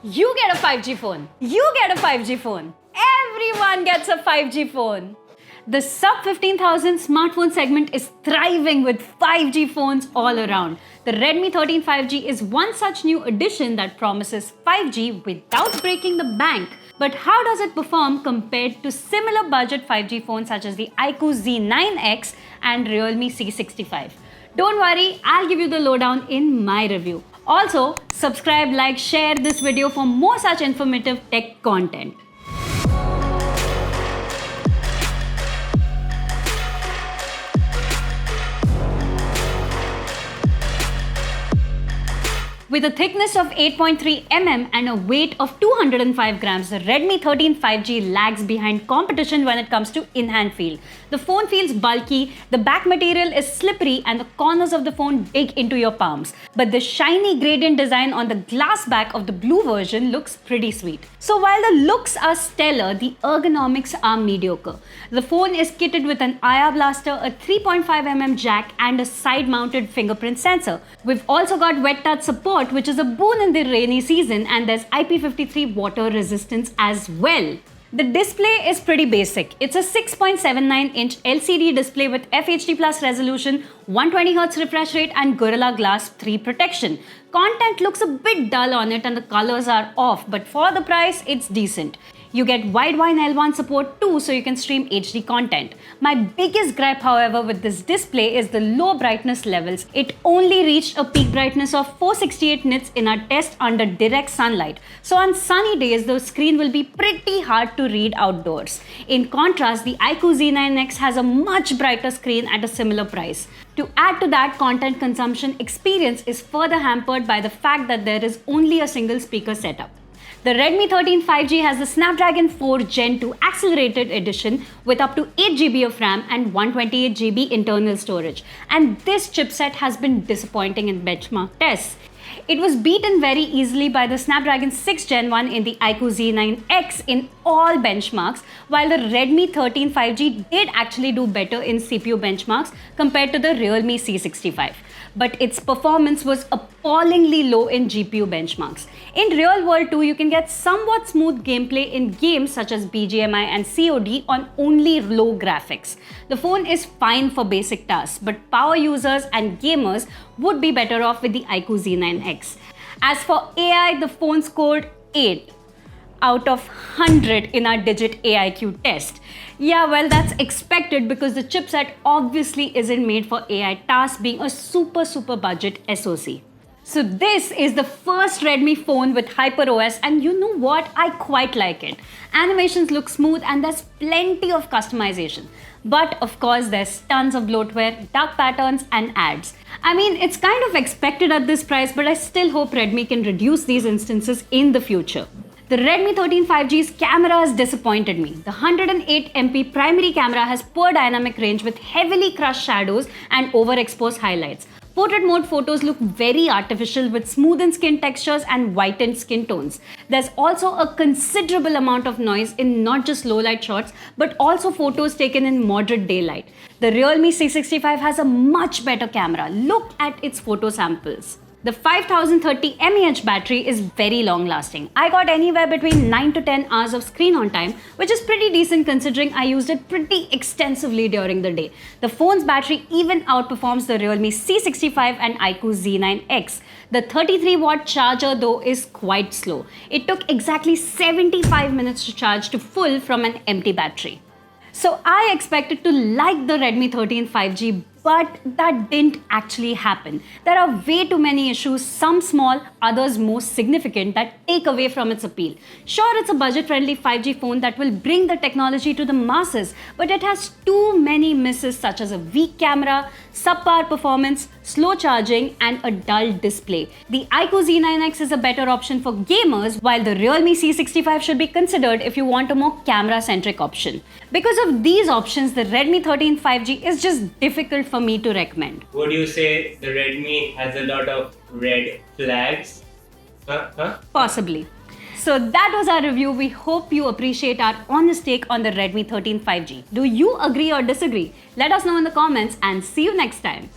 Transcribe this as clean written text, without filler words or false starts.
You get a 5G phone. You get a 5G phone. Everyone gets a 5G phone. The sub 15,000 smartphone segment is thriving with 5G phones all around. The Redmi 13 5G is one such new addition that promises 5G without breaking the bank. But how does it perform compared to similar budget 5G phones such as the iQOO Z9X and Realme C65? Don't worry, I'll give you the lowdown in my review. Also, subscribe, like, share this video for more such informative tech content. With a thickness of 8.3 mm and a weight of 205 grams, the Redmi 13 5G lags behind competition when it comes to in-hand feel. The phone feels bulky, the back material is slippery, and the corners of the phone dig into your palms. But the shiny gradient design on the glass back of the blue version looks pretty sweet. So while the looks are stellar, the ergonomics are mediocre. The phone is kitted with an IR blaster, a 3.5 mm jack, and a side-mounted fingerprint sensor. We've also got wet touch support, which is a boon in the rainy season, and there's IP53 water resistance as well. The display is pretty basic. It's a 6.79-inch LCD display with FHD Plus resolution, 120Hz refresh rate, and Gorilla Glass 3 protection. Content looks a bit dull on it and the colors are off, but for the price, it's decent. You get Widevine L1 support too, so you can stream HD content. My biggest gripe, however, with this display is the low brightness levels. It only reached a peak brightness of 468 nits in our test under direct sunlight. So on sunny days, the screen will be pretty hard to read outdoors. In contrast, the iQOO Z9X has a much brighter screen at a similar price. To add to that, content consumption experience is further hampered by the fact that there is only a single speaker setup. The Redmi 13 5G has the Snapdragon 4 Gen 2 Accelerated Edition with up to 8GB of RAM and 128GB internal storage. And this chipset has been disappointing in benchmark tests. It was beaten very easily by the Snapdragon 6 Gen 1 in the iQOO Z9X in all benchmarks, while the Redmi 13 5G did actually do better in CPU benchmarks compared to the Realme C65. But its performance was appallingly low in GPU benchmarks. In real world too, you can get somewhat smooth gameplay in games such as BGMI and COD on only low graphics. The phone is fine for basic tasks, but power users and gamers would be better off with the iQOO Z9X. As for AI, the phone scored 8 out of 100 in our Digit AIQ test. Yeah, well, that's expected because the chipset obviously isn't made for AI tasks, being a super budget SoC. So this is the first Redmi phone with HyperOS, and you know what? I quite like it. Animations look smooth and there's plenty of customization. But of course, there's tons of bloatware, dark patterns, and ads. I mean, it's kind of expected at this price, but I still hope Redmi can reduce these instances in the future. The Redmi 13 5G's camera has disappointed me. The 108MP primary camera has poor dynamic range with heavily crushed shadows and overexposed highlights. Portrait mode photos look very artificial with smoothened skin textures and whitened skin tones. There's also a considerable amount of noise in not just low light shots, but also photos taken in moderate daylight. The Realme C65 has a much better camera. Look at its photo samples. The 5030 mAh battery is very long lasting. I got anywhere between 9 to 10 hours of screen on time, which is pretty decent considering I used it pretty extensively during the day. The phone's battery even outperforms the Realme C65 and iQOO Z9X. The 33-watt charger though is quite slow. It took exactly 75 minutes to charge to full from an empty battery. So I expected to like the Redmi 13 5G, but that didn't actually happen. There are way too many issues, some small, others most significant, that take away from its appeal. Sure, it's a budget-friendly 5G phone that will bring the technology to the masses, but it has too many misses such as a weak camera, subpar performance, slow charging, and a dull display. The iQOO Z9X is a better option for gamers, while the Realme C65 should be considered if you want a more camera-centric option. Because of these options, the Redmi 13 5G is just difficult for me to recommend. Would you say the Redmi has a lot of red flags? Possibly. So that was our review. We hope you appreciate our honest take on the Redmi 13 5G. Do you agree or disagree? Let us know in the comments and see you next time.